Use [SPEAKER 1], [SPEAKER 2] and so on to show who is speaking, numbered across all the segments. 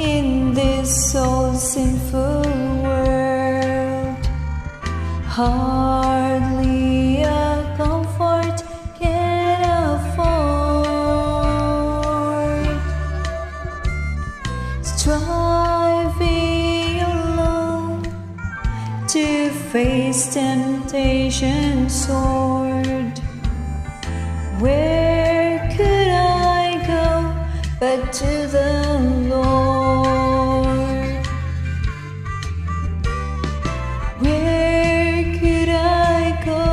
[SPEAKER 1] in this so sinful world. Hardly a comfort can afford. Striving alone to face temptation's sword. Where could I go but to the Lord? Where could I go?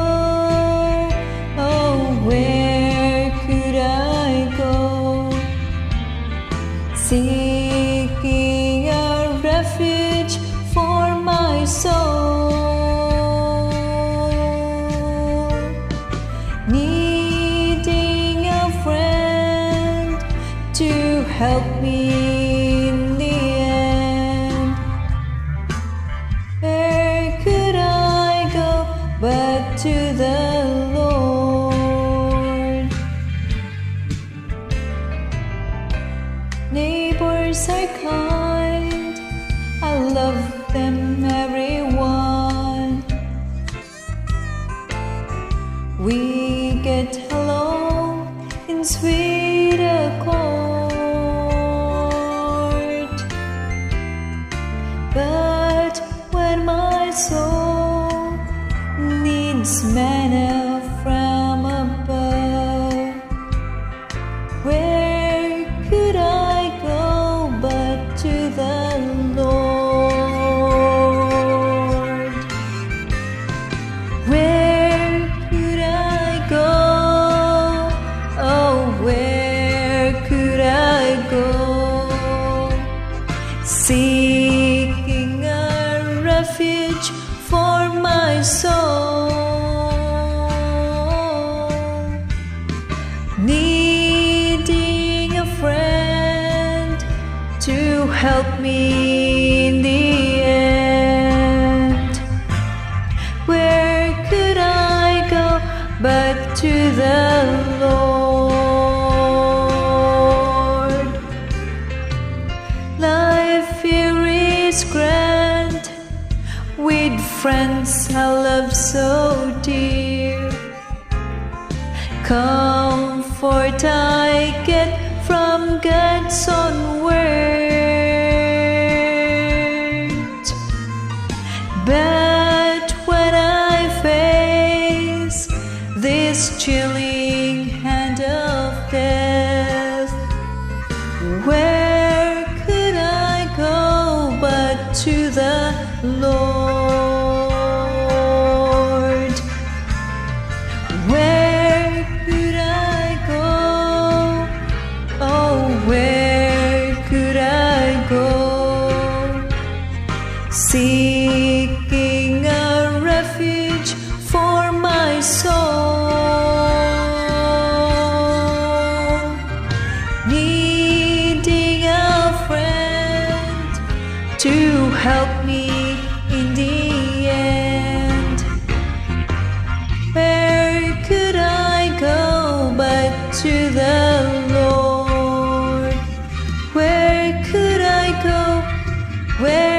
[SPEAKER 1] Oh, where could I go? Seeking a refuge for my soul, needing a friend to help me in the end. Where could I go but to the Lord? Neighbors are kind, I love them everyone. We get along in sweet accord. But when my soul needs manna from above, where could I go but to the Lord? Where could I go? Oh, where could I go? Seeking a refuge for my soul, needing a friend to help me in the end. Where could I go but to the Lord? Life here is grand, with friends I love so dear. Comfort I get from God's own word. But when I face this chilling hand of death, where could I go but to the Lord? Where could I go? Oh, where could I go? Seeking a refuge for my soul, needing a friend to help me in the end. Where could I go but to the Lord? Where could I go? Where